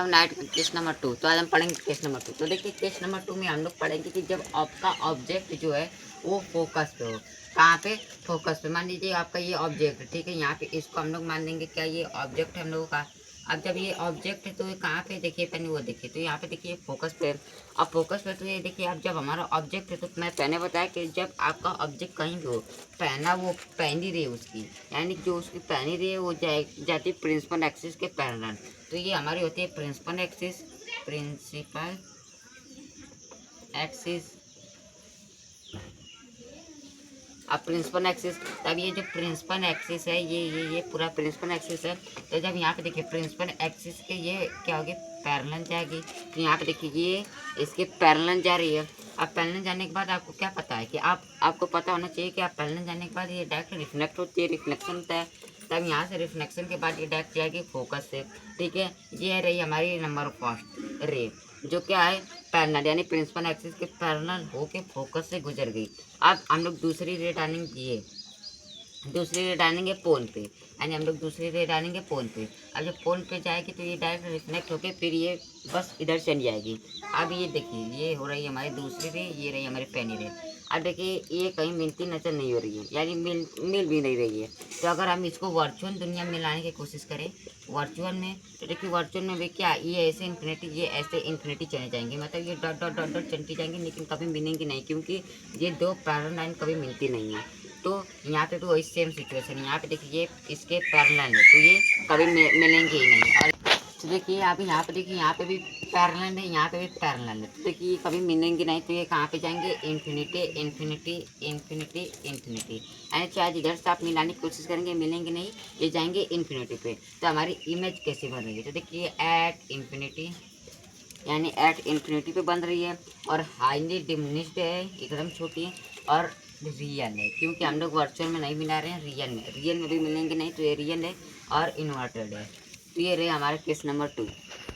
Night case number 2। तो आज हम पढ़ेंगे केस नंबर 2। तो देखिए केस नंबर 2 में हम लोग पढ़ेंगे कि जब आपका ऑब्जेक्ट जो है वो फोकस पे हो। कहाँ पे? फोकस पे। मान लीजिए आपका ये ऑब्जेक्ट, ठीक है, यहाँ पे इसको हम लोग मान लेंगे क्या, ये ऑब्जेक्ट है हम लोगों का। अब जब ये ऑब्जेक्ट है तो ये कहाँ पे, देखिए पहले वो देखिए, तो यहाँ पे देखिए फोकस पे। अब फोकस पे तो ये देखिए, अब जब हमारा ऑब्जेक्ट है तो मैं पहले बताया कि जब आपका ऑब्जेक्ट कहीं भी हो, पहना वो पहनी रही उसकी, यानी कि जो उसकी पहनी रही है वो जाती प्रिंसिपल एक्सिस के पैरेलल। तो ये हमारी होती है प्रिंसिपल एक्सिस, प्रिंसिपल एक्सिस। अब प्रिंसिपल एक्सिस, तब ये जो प्रिंसिपल एक्सिस है ये पूरा प्रिंसिपल एक्सिस है। तो जब यहाँ पे देखिए प्रिंसिपल एक्सिस के ये क्या होगी, पैरेलल जाएगी। तो यहाँ पे देखिए ये इसके पैरेलल जा रही है। अब पैरेलल जाने के बाद आपको क्या पता है कि आपको पता होना चाहिए कि आप पैरेलल जाने के बाद ये डायरेक्ट रिफ्लेक्ट होती है, रिफ्लेक्शन होता है। तब यहाँ से रिफ्लेक्शन के बाद ये डायरेक्ट जाएगी फोकस से, ठीक है। ये है रही हमारी नंबर फर्स्ट रे, जो क्या है पैरेलल, यानी प्रिंसिपल एक्सिस के पैरेलल होके फोकस से गुजर गई। अब हम लोग दूसरी रे डालेंगे, ये दूसरी रे डालेंगे पोल पे, यानी हम लोग दूसरी रे डालेंगे पोल पे। अब जब पोल पे जाएगी तो ये डायरेक्ट रिफ्लेक्ट होके फिर ये बस इधर चली जाएगी। अब ये देखिए ये हो रही है हमारी दूसरी रे, ये रही हमारी पहली रे। अब देखिए ये कहीं मिलती नजर नहीं हो रही है, यानी मिल भी नहीं रही है। तो अगर हम इसको वर्चुअल दुनिया में लाने की कोशिश करें, वर्चुअल में, तो देखिए वर्चुअल में भी क्या, ये ऐसे इन्फिनिटी, ये ऐसे इन्फिनिटी चले जाएंगे, मतलब ये डॉट डॉट डॉट डॉट चलती जाएंगी, लेकिन कभी मिलेंगी नहीं, क्योंकि ये दो पैरेलल लाइन कभी मिलती नहीं है। तो यहाँ पे भी वही सेम सिचुएशन है। यहाँ पे देखिए ये इसके पैरेलल है, तो ये कभी मिलेंगे ही नहीं। और तो देखिए अभी यहाँ पे देखिए, यहाँ पे भी पैरेलल है, यहाँ पे भी पैरेलल है। तो देखिए कभी मिलेंगे नहीं, तो ये कहाँ पे जाएंगे, इन्फिनिटी इन्फिनिटी इन्फिनिटी इन्फिनिटी। यानी चाहे इधर से आप मिलाने की कोशिश करेंगे, मिलेंगे नहीं, ये जाएंगे इन्फिनिटी पे। तो हमारी इमेज कैसे बन रही है, तो देखिए एट इन्फिनिटी, यानी एट इन्फिनिटी पे बन रही है, और हाईली डिमिनिश्ड है, एकदम छोटी है, और रियल है, क्योंकि हम लोग वर्चुअल में नहीं मिला रहे हैं, रियल में भी मिलेंगे नहीं, तो ये रियल है और इन्वर्टेड है। तो ये रहे हमारे केस नंबर 2।